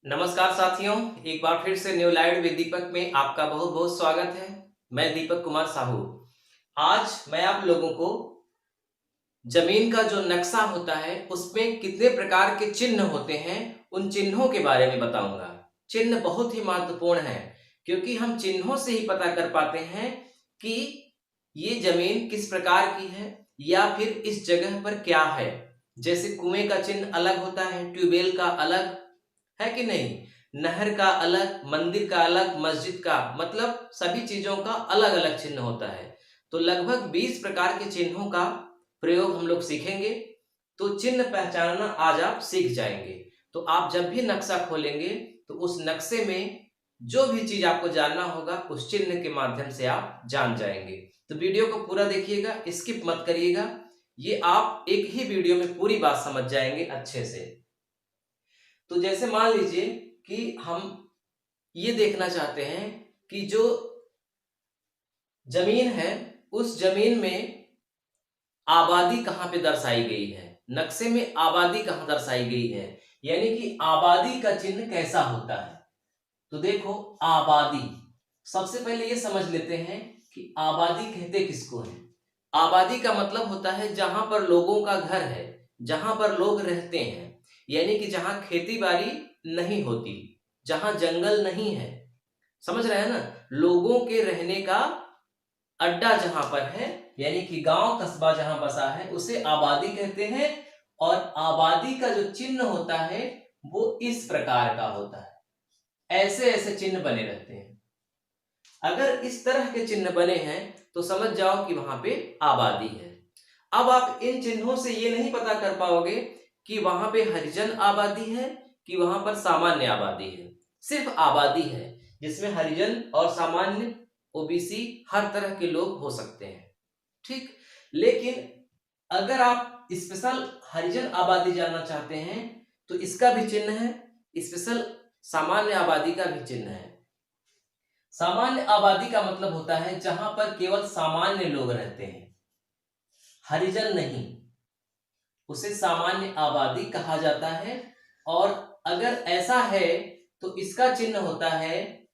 नमस्कार साथियों, एक बार फिर से न्यू लाइव विद दीपक में आपका बहुत बहुत स्वागत है। मैं दीपक कुमार साहू। आज मैं आप लोगों को जमीन का जो नक्शा होता है उसमें कितने प्रकार के चिन्ह होते हैं उन चिन्हों के बारे में बताऊंगा। चिन्ह बहुत ही महत्वपूर्ण है क्योंकि हम चिन्हों से ही पता कर पाते हैं कि ये जमीन किस प्रकार की है या फिर इस जगह पर क्या है। जैसे कुएं का चिन्ह अलग होता है, ट्यूबवेल का अलग है कि नहीं, नहर का अलग, मंदिर का अलग, मस्जिद का, मतलब सभी चीजों का अलग अलग चिन्ह होता है। तो लगभग 20 प्रकार के चिन्हों का प्रयोग हम लोग सीखेंगे। तो चिन्ह पहचानना आज आप सीख जाएंगे। तो आप जब भी नक्शा खोलेंगे तो उस नक्शे में जो भी चीज आपको जानना होगा उस चिन्ह के माध्यम से आप जान जाएंगे। तो वीडियो को पूरा देखिएगा, स्किप मत करिएगा। ये आप एक ही वीडियो में पूरी बात समझ जाएंगे अच्छे से। तो जैसे मान लीजिए कि हम ये देखना चाहते हैं कि जो जमीन है उस जमीन में आबादी कहाँ पे दर्शाई गई है, नक्शे में आबादी कहाँ दर्शाई गई है, यानी कि आबादी का चिन्ह कैसा होता है। तो देखो, आबादी, सबसे पहले ये समझ लेते हैं कि आबादी कहते किसको है। आबादी का मतलब होता है जहां पर लोगों का घर है, जहां पर लोग रहते हैं, यानी कि जहां खेती बाड़ी नहीं होती, जहां जंगल नहीं है। समझ रहे हैं ना, लोगों के रहने का अड्डा जहां पर है, यानी कि गांव कस्बा जहां बसा है उसे आबादी कहते हैं। और आबादी का जो चिन्ह होता है वो इस प्रकार का होता है, ऐसे ऐसे चिन्ह बने रहते हैं। अगर इस तरह के चिन्ह बने हैं तो समझ जाओ कि वहां पे आबादी है। अब आप इन चिन्हों से ये नहीं पता कर पाओगे कि वहां पे हरिजन आबादी है कि वहां पर सामान्य आबादी है। सिर्फ आबादी है जिसमें हरिजन और सामान्य, ओबीसी, हर तरह के लोग हो सकते हैं। ठीक, लेकिन अगर आप स्पेशल हरिजन आबादी जानना चाहते हैं तो इसका भी चिन्ह है, स्पेशल सामान्य आबादी का भी चिन्ह है। सामान्य आबादी का मतलब होता है जहां पर केवल सामान्य लोग रहते हैं, हरिजन नहीं, उसे सामान्य आबादी कहा जाता है। और अगर ऐसा है तो इसका चिन्ह होता है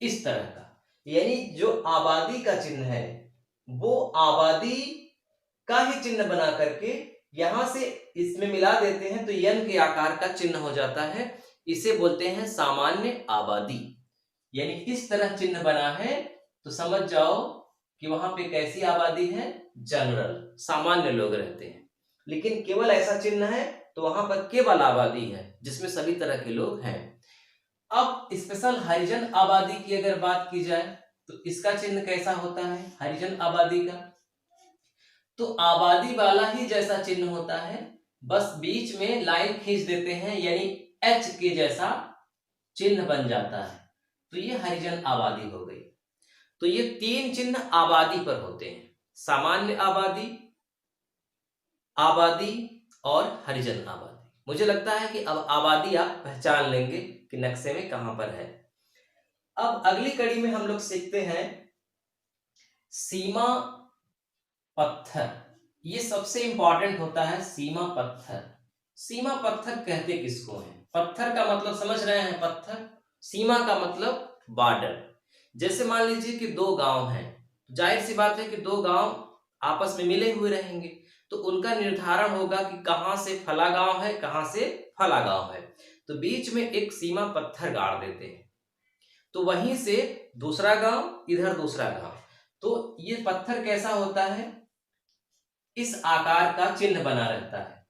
इस तरह का, यानी जो आबादी का चिन्ह है वो आबादी का ही चिन्ह बना करके यहां से इसमें मिला देते हैं तो यन के आकार का चिन्ह हो जाता है। इसे बोलते हैं सामान्य आबादी। यानी इस तरह चिन्ह बना है तो समझ जाओ कि वहां पे कैसी आबादी है, जनरल, सामान्य लोग रहते हैं। लेकिन केवल ऐसा चिन्ह है तो वहां पर केवल आबादी है जिसमें सभी तरह के लोग हैं। अब स्पेशल हरिजन आबादी की अगर बात की जाए तो इसका चिन्ह कैसा होता है हरिजन आबादी का, तो आबादी वाला ही जैसा चिन्ह होता है, बस बीच में लाइन खींच देते हैं यानी एच के जैसा चिन्ह बन जाता है। तो ये हरिजन आबादी हो गई। तो ये तीन चिन्ह आबादी पर होते हैं, सामान्य आबादी, आबादी और हरिजन आबादी। मुझे लगता है कि अब आबादी आप पहचान लेंगे कि नक्शे में कहां पर है। अब अगली कड़ी में हम लोग सीखते हैं सीमा पत्थर। ये सबसे इंपॉर्टेंट होता है, सीमा पत्थर। सीमा पत्थर कहते किसको है, पत्थर का मतलब समझ रहे हैं, पत्थर, सीमा का मतलब बॉर्डर। जैसे मान लीजिए कि दो गांव हैं, जाहिर सी बात है कि दो गांव आपस में मिले हुए रहेंगे तो उनका निर्धारण होगा कि कहां से फला गांव है, कहां से फला गांव है। तो बीच में एक सीमा पत्थर गाड़ देते हैं तो वहीं से दूसरा गांव, इधर दूसरा गांव। तो ये पत्थर कैसा होता है, इस आकार का चिन्ह बना रहता है।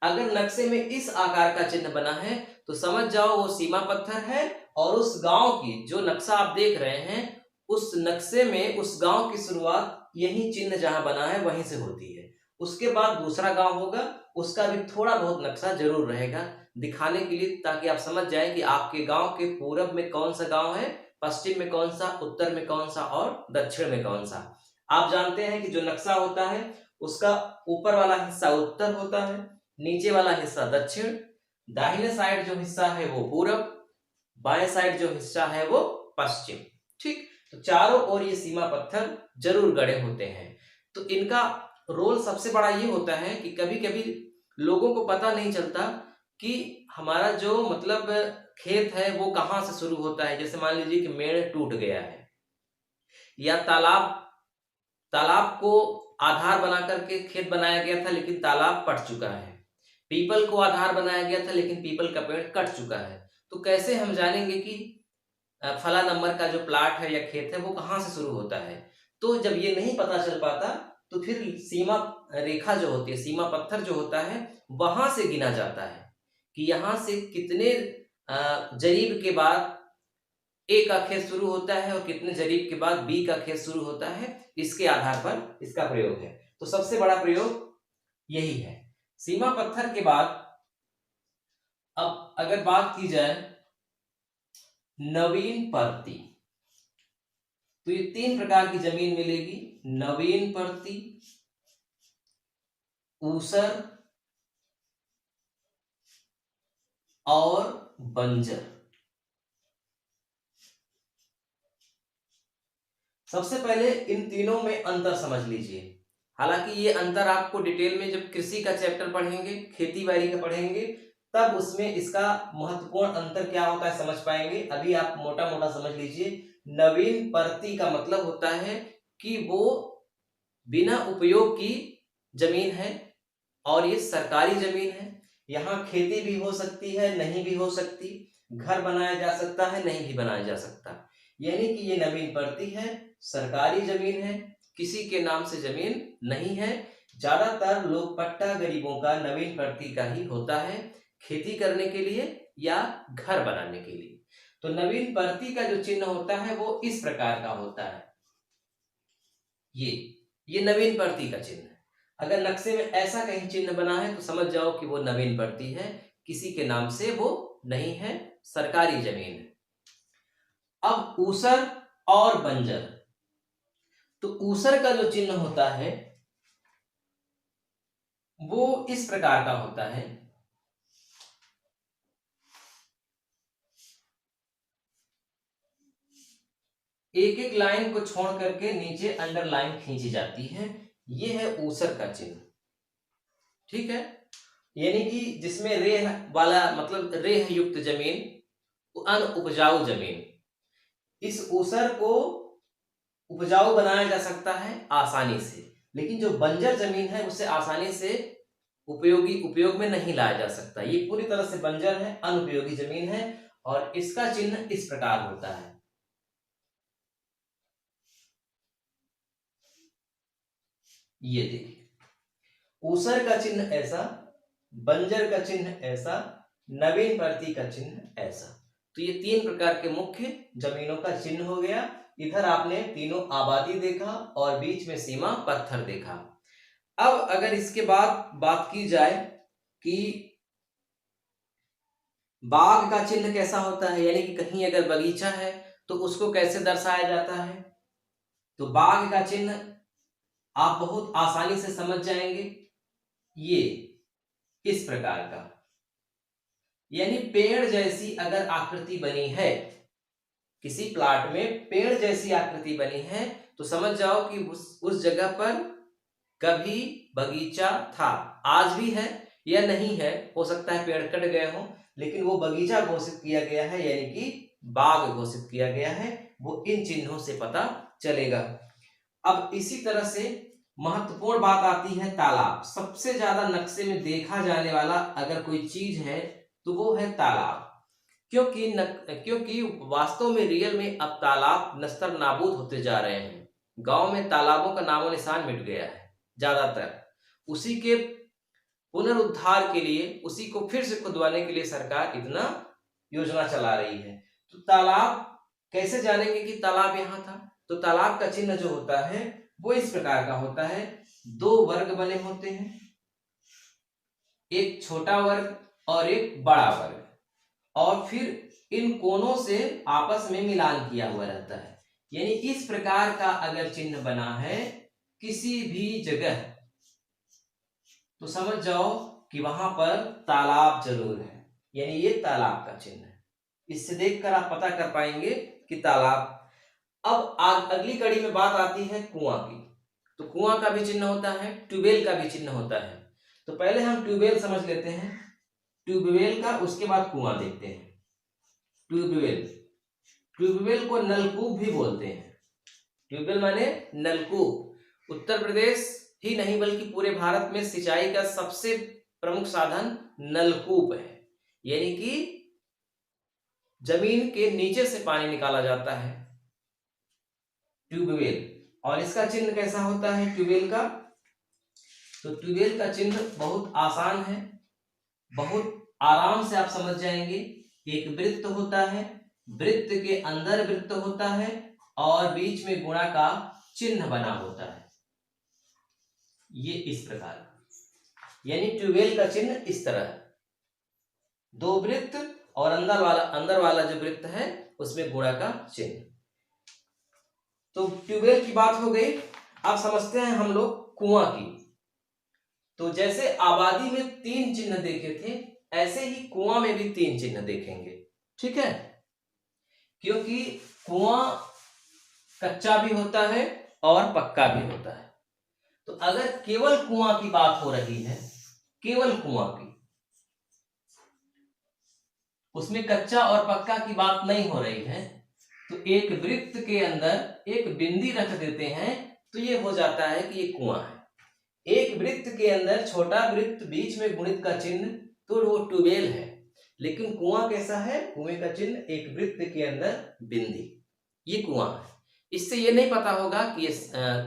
अगर नक्शे में इस आकार का चिन्ह बना है तो समझ जाओ वो सीमा पत्थर है। और उस गांव की जो नक्शा आप देख रहे हैं उस नक्शे में उस गांव की शुरुआत यही चिन्ह जहां बना है वहीं से होती है। उसके बाद दूसरा गांव होगा, उसका भी थोड़ा बहुत नक्शा जरूर रहेगा दिखाने के लिए, ताकि आप समझ जाए कि आपके गांव के पूरब में कौन सा गांव है, पश्चिम में कौन सा, उत्तर में कौन सा और दक्षिण में कौन सा। आप जानते हैं कि जो नक्शा होता है उसका ऊपर वाला हिस्सा उत्तर होता है, नीचे वाला हिस्सा दक्षिण, दाहिने साइड जो हिस्सा है वो पूरब, बाएं साइड जो हिस्सा है वो पश्चिम। ठीक, तो चारों ओर ये सीमा पत्थर जरूर गड़े होते हैं। तो इनका रोल सबसे बड़ा ये होता है कि कभी कभी लोगों को पता नहीं चलता कि हमारा जो मतलब खेत है वो कहाँ से शुरू होता है। जैसे मान लीजिए कि मेड़ टूट गया है, या तालाब तालाब को आधार बना करके खेत बनाया गया था लेकिन तालाब पट चुका है। पीपल को आधार बनाया गया था लेकिन पीपल का पेड़ कट चुका है। तो कैसे हम जानेंगे कि फला नंबर का जो प्लाट है या खेत है वो कहाँ से शुरू होता है। तो जब ये नहीं पता चल पाता तो फिर सीमा रेखा जो होती है, सीमा पत्थर जो होता है, वहां से गिना जाता है कि यहाँ से कितने जरीब के बाद ए का खेत शुरू होता है और कितने जरीब के बाद बी का खेत शुरू होता है। इसके आधार पर इसका प्रयोग है। तो सबसे बड़ा प्रयोग यही है। सीमा पत्थर के बाद अब अगर बात की जाए नवीन परती, तो ये 3 प्रकार की जमीन मिलेगी। नवीन परती, ऊसर और बंजर। सबसे पहले इन तीनों में अंतर समझ लीजिए। हालांकि ये अंतर आपको डिटेल में जब कृषि का चैप्टर पढ़ेंगे, खेती बाड़ी का पढ़ेंगे, तब उसमें इसका महत्वपूर्ण अंतर क्या होता है समझ पाएंगे। अभी आप मोटा मोटा समझ लीजिए। नवीन परती का मतलब होता है कि वो बिना उपयोग की जमीन है और ये सरकारी जमीन है। यहाँ खेती भी हो सकती है, नहीं भी हो सकती, घर बनाया जा सकता है, नहीं भी बनाया जा सकता। यानी कि ये नवीन परती है, सरकारी जमीन है, किसी के नाम से जमीन नहीं है। ज्यादातर लोग पट्टा गरीबों का नवीन परती का ही होता है, खेती करने के लिए या घर बनाने के लिए। तो नवीन परती का जो चिन्ह होता है वो इस प्रकार का होता है। ये नवीन परती का चिन्ह है। अगर नक्शे में ऐसा कहीं चिन्ह बना है तो समझ जाओ कि वो नवीन परती है, किसी के नाम से वो नहीं है, सरकारी जमीन है। अब ऊसर और बंजर। तो ऊसर का जो चिन्ह होता है वो इस प्रकार का होता है। एक एक लाइन को छोड़ करके नीचे अंडरलाइन खींची जाती है। ये है ऊसर का चिन्ह। ठीक है, यानी कि जिसमें रेह वाला मतलब रेह युक्त जमीन, अनउपजाऊ जमीन, इस ऊसर को उपजाऊ बनाया जा सकता है आसानी से। लेकिन जो बंजर जमीन है उसे आसानी से उपयोग में नहीं लाया जा सकता। ये पूरी तरह से बंजर है, अनुपयोगी जमीन है और इसका चिन्ह इस प्रकार होता है। ये देखिए, ऊसर का चिन्ह ऐसा, बंजर का चिन्ह ऐसा, नवीन परती का चिन्ह ऐसा। तो ये 3 प्रकार के मुख्य जमीनों का चिन्ह हो गया। इधर आपने तीनों आबादी देखा और बीच में सीमा पत्थर देखा। अब अगर इसके बाद बात की जाए कि बाग का चिन्ह कैसा होता है, यानी कि कहीं अगर बगीचा है तो उसको कैसे दर्शाया जाता है, तो बाग का चिन्ह आप बहुत आसानी से समझ जाएंगे। ये इस प्रकार का, यानी पेड़ जैसी अगर आकृति बनी है, किसी प्लाट में पेड़ जैसी आकृति बनी है, तो समझ जाओ कि उस जगह पर कभी बगीचा था। आज भी है या नहीं है, हो सकता है पेड़ कट गए हो, लेकिन वो बगीचा घोषित किया गया है, यानी कि बाग घोषित किया गया है। वो इन चिन्हों से पता चलेगा। अब इसी तरह से महत्वपूर्ण बात आती है तालाब। सबसे ज्यादा नक्शे में देखा जाने वाला अगर कोई चीज है तो वो है तालाब। क्योंकि वास्तव में रियल में अब तालाब नस्तर नाबूद होते जा रहे हैं। गांव में तालाबों का नामो निशान मिट गया है ज्यादातर। उसी के पुनरुद्धार के लिए, उसी को फिर से खुदवाने के लिए सरकार इतना योजना चला रही है। तो तालाब कैसे जानेंगे कि तालाब यहाँ था, तो तालाब का चिन्ह जो होता है वो इस प्रकार का होता है। 2 वर्ग बने होते हैं, एक छोटा वर्ग और एक बड़ा वर्ग, और फिर इन कोनों से आपस में मिलान किया हुआ रहता है। यानी इस प्रकार का अगर चिन्ह बना है किसी भी जगह, तो समझ जाओ कि वहां पर तालाब जरूर है, यानी ये तालाब का चिन्ह है। इससे देखकर आप पता कर पाएंगे कि तालाब। अब अगली कड़ी में बात आती है कुआं की। तो कुआं का भी चिन्ह होता है, ट्यूबवेल का भी चिन्ह होता है। तो पहले हम ट्यूबवेल समझ लेते हैं, ट्यूबवेल का, उसके बाद कुआं देखते हैं। ट्यूबवेल, ट्यूबवेल को नलकूप भी बोलते हैं। ट्यूबवेल माने नलकूप। उत्तर प्रदेश ही नहीं बल्कि पूरे भारत में सिंचाई का सबसे प्रमुख साधन नलकूप है, यानी कि जमीन के नीचे से पानी निकाला जाता है, ट्यूबवेल। और इसका चिन्ह कैसा होता है ट्यूबवेल का? तो ट्यूबवेल का चिन्ह बहुत आसान है, बहुत आराम से आप समझ जाएंगे। एक वृत्त होता है, वृत्त के अंदर वृत्त होता है और बीच में गुणा का चिन्ह बना होता है, ये इस प्रकार, यानी ट्यूबवेल का चिन्ह इस तरह है, दो वृत्त और अंदर वाला जो वृत्त है उसमें गुणा का चिन्ह। तो ट्यूबवेल की बात हो गई। अब समझते हैं हम लोग कुआं की। तो जैसे आबादी में 3 चिन्ह देखे थे, ऐसे ही कुआं में भी 3 चिन्ह देखेंगे, ठीक है? क्योंकि कुआं कच्चा भी होता है और पक्का भी होता है। तो अगर केवल कुआं की बात हो रही है, केवल कुआं की, उसमें कच्चा और पक्का की बात नहीं हो रही है, तो एक वृत्त के अंदर एक बिंदी रख देते हैं तो ये हो जाता है कि ये कुआं है। एक वृत्त के अंदर छोटा वृत्त, बीच में गुणित का चिन्ह, तो वो ट्यूबवेल है। लेकिन कुआं कैसा है? कुएं का चिन्ह एक वृत्त के अंदर बिंदी, ये कुआं है। इससे ये नहीं पता होगा कि ये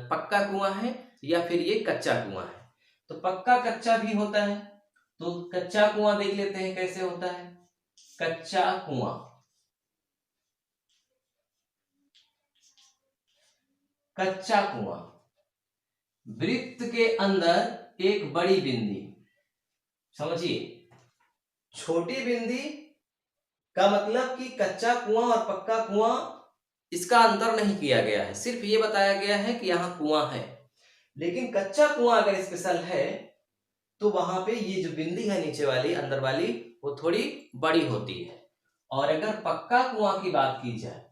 पक्का कुआं है या फिर ये कच्चा कुआं है। तो पक्का कच्चा भी होता है, तो कच्चा कुआं देख लेते हैं कैसे होता है। कच्चा कुआं, कच्चा कुआं, वृत्त के अंदर एक बड़ी बिंदी, समझिए, छोटी बिंदी का मतलब कि कच्चा कुआं और पक्का कुआं, इसका अंतर नहीं किया गया है, सिर्फ ये बताया गया है कि यहां कुआं है। लेकिन कच्चा कुआं अगर स्पेशल है तो वहां पे ये जो बिंदी है नीचे वाली, अंदर वाली, वो थोड़ी बड़ी होती है। और अगर पक्का कुआं की बात की जाए,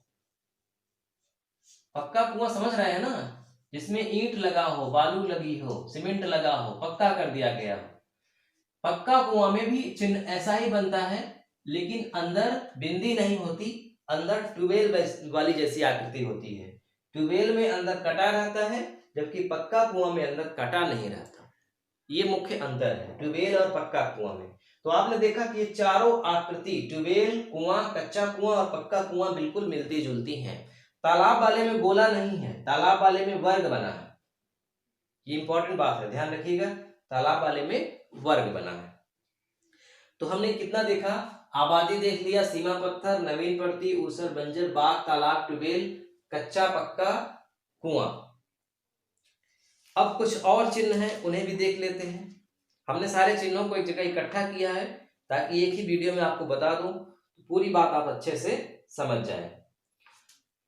पक्का कुआं समझ रहे हैं ना, जिसमें ईंट लगा हो, बालू लगी हो, सीमेंट लगा हो, पक्का कर दिया गया हो, पक्का कुआं में भी चिन्ह ऐसा ही बनता है, लेकिन अंदर बिंदी नहीं होती, अंदर ट्यूबवेल वाली जैसी आकृति होती है। ट्यूबवेल में अंदर कटा रहता है, जबकि पक्का कुआं में अंदर कटा नहीं रहता। ये मुख्य अंतर है ट्यूबवेल और पक्का कुआं में। तो आपने देखा कि ये चारों आकृति, ट्यूबवेल, कुआं, कच्चा कुआं और पक्का कुआं, बिल्कुल मिलती जुलती हैं। तालाब वाले में गोला नहीं है, तालाब वाले में वर्ग बना है, ये इंपॉर्टेंट बात है, ध्यान रखिएगा, तालाब वाले में वर्ग बना है। तो हमने कितना देखा? आबादी देख लिया, सीमा पत्थर, नवीन प्रवृत्ति, ऊसर, बंजर, बाग, तालाब, ट्यूबवेल, कच्चा, पक्का, कुआं। अब कुछ और चिन्ह हैं, उन्हें भी देख लेते हैं। हमने सारे चिन्हों को एक जगह इकट्ठा किया है ताकि एक ही वीडियो में आपको बता दूं, पूरी बात आप अच्छे से समझ जाएं।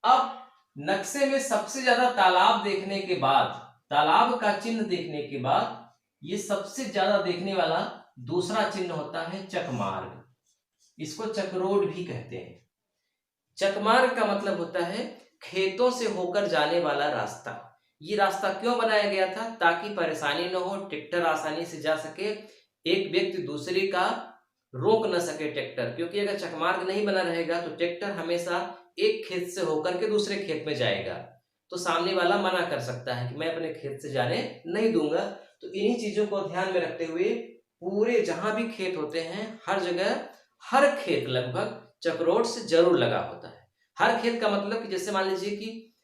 अब नक्शे में सबसे ज्यादा तालाब देखने के बाद, तालाब का चिन्ह देखने के बाद, ये सबसे ज्यादा देखने वाला दूसरा चिन्ह होता है चकमार्ग। इसको चकरोड भी कहते हैं। चकमार्ग का मतलब होता है खेतों से होकर जाने वाला रास्ता। ये रास्ता क्यों बनाया गया था? ताकि परेशानी न हो, ट्रैक्टर आसानी से जा सके, एक व्यक्ति दूसरे का रोक न सके ट्रैक्टर, क्योंकि अगर चकमार्ग नहीं बना रहेगा तो ट्रैक्टर हमेशा एक खेत से होकर के दूसरे खेत में जाएगा, तो सामने वाला मना कर सकता है कि मैं अपने खेत से जाने नहीं दूंगा। तो इन्हीं चीजों को ध्यान में रखते हुए पूरे जहां भी खेत होते हैं, हर जगह, हर खेत लगभग चकरोड से जरूर लगा होता है। हर खेत का मतलब कि जैसे मान लीजिए कि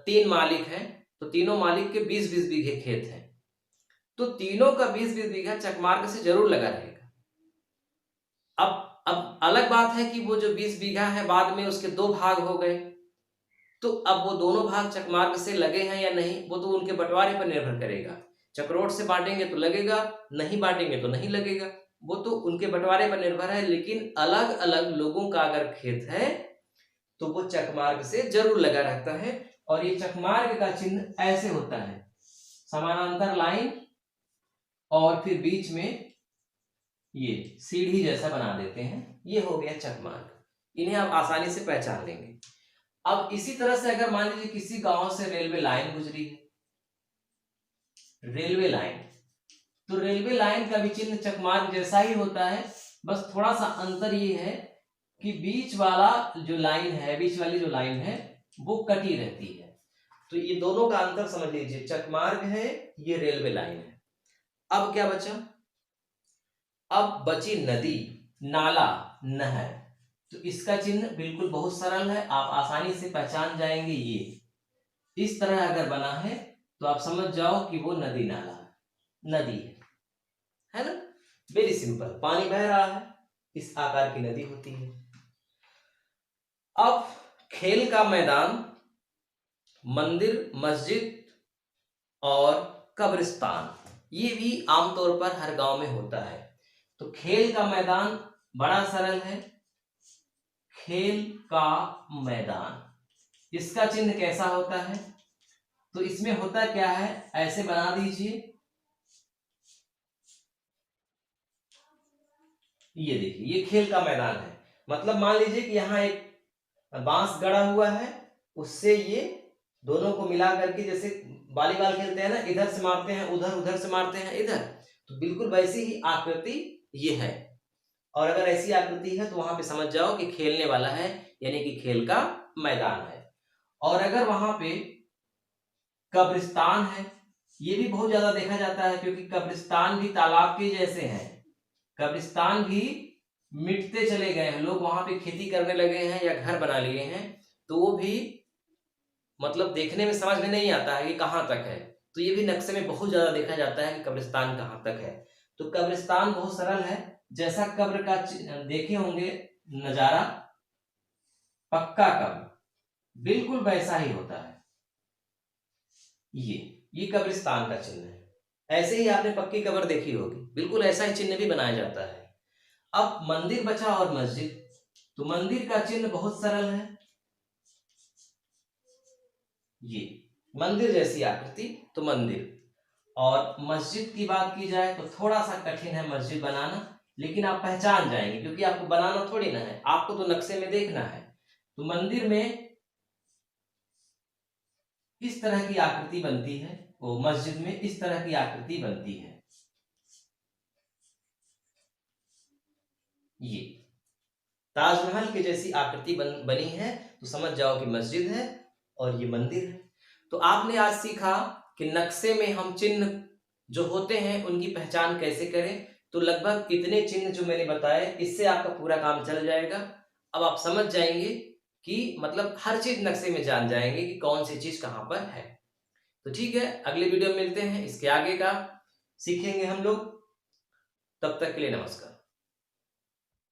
3 मालिक हैं, तो तीनों मालिक के 20-20 बीघे खेत हैं, तो तीनों का 20-20 बीघा चकमार्ग से जरूर लगा रहेगा। अब अलग बात है कि वो जो 20 बीघा है बाद में उसके 2 भाग हो गए, तो अब वो दोनों भाग चकमार्ग से लगे हैं या नहीं, वो तो उनके बंटवारे पर निर्भर करेगा। चकरोड से बांटेंगे तो लगेगा, नहीं बांटेंगे तो नहीं लगेगा, वो तो उनके बंटवारे पर निर्भर है। लेकिन अलग अलग लोगों का अगर खेत है तो वो चकमार्ग से जरूर लगा रहता है। और ये चकमार्ग का चिन्ह ऐसे होता है, समानांतर लाइन और फिर बीच में ये सीढ़ी जैसा बना देते हैं, ये हो गया चकमार्ग। इन्हें आप आसानी से पहचान लेंगे। अब इसी तरह से अगर मान लीजिए किसी गांव से रेलवे लाइन गुजरी है, रेलवे लाइन, तो रेलवे लाइन का भी चिन्ह चकमार्ग जैसा ही होता है, बस थोड़ा सा अंतर ये है कि बीच वाला जो लाइन है, बीच वाली जो लाइन है वो कटी रहती है। तो ये दोनों का अंतर समझ लीजिए, चकमार्ग है, ये रेलवे लाइन है। अब क्या बचा? अब बची नदी, नाला, नहर। तो इसका चिन्ह बिल्कुल बहुत सरल है, आप आसानी से पहचान जाएंगे। ये इस तरह अगर बना है तो आप समझ जाओ कि वो नदी नाला नदी है ना। वेरी सिंपल, पानी बह रहा है, इस आकार की नदी होती है। अब खेल का मैदान, मंदिर, मस्जिद और कब्रिस्तान, ये भी आमतौर पर हर गांव में होता है। तो खेल का मैदान बड़ा सरल है, खेल का मैदान, इसका चिन्ह कैसा होता है? तो इसमें होता क्या है, ऐसे बना दीजिए, ये देखिए, ये खेल का मैदान है। मतलब मान लीजिए कि यहाँ एक बांस गड़ा हुआ है, उससे ये दोनों को मिला करके, जैसे वॉलीबॉल खेलते हैं ना, इधर से मारते हैं उधर, उधर से मारते हैं इधर, तो बिल्कुल वैसी ही आकृति ये है। और अगर ऐसी आकृति है तो वहां पे समझ जाओ कि खेलने वाला है, यानी कि खेल का मैदान है। और अगर वहां पे कब्रिस्तान है, ये भी बहुत ज्यादा देखा जाता है, क्योंकि कब्रिस्तान भी तालाब के जैसे हैं, कब्रिस्तान भी मिटते चले गए हैं, लोग वहां पे खेती करने लगे हैं या घर बना लिए हैं, तो वो भी मतलब देखने में समझ में नहीं आता है कि कहाँ तक है। तो ये भी नक्शे में बहुत ज्यादा देखा जाता है कि कब्रिस्तान कहाँ तक है। तो कब्रिस्तान बहुत सरल है, जैसा कब्र का देखे होंगे नजारा, पक्का कब्र बिल्कुल वैसा ही होता है। ये कब्रिस्तान का चिन्ह है। ऐसे ही आपने पक्की कब्र देखी होगी, बिल्कुल ऐसा ही चिन्ह भी बनाया जाता है। अब मंदिर बचा और मस्जिद। तो मंदिर का चिन्ह बहुत सरल है, ये मंदिर जैसी आकृति, तो मंदिर। और मस्जिद की बात की जाए तो थोड़ा सा कठिन है मस्जिद बनाना, लेकिन आप पहचान जाएंगे, क्योंकि आपको बनाना थोड़ी ना है, आपको तो नक्शे में देखना है। तो मंदिर में इस तरह की आकृति बनती है, वो मस्जिद में इस तरह की आकृति बनती है। ये ताजमहल की जैसी आकृति बनी है, तो समझ जाओ कि मस्जिद है और ये मंदिर है। तो आपने आज सीखा कि नक्शे में हम चिन्ह जो होते हैं उनकी पहचान कैसे करें। तो लगभग इतने चिन्ह जो मैंने बताए, इससे आपका पूरा काम चल जाएगा। अब आप समझ जाएंगे कि मतलब हर चीज नक्शे में जान जाएंगे कि कौन सी चीज कहां पर है। तो ठीक है, अगले वीडियो में मिलते हैं, इसके आगे का सीखेंगे हम लोग। तब तक के लिए नमस्कार।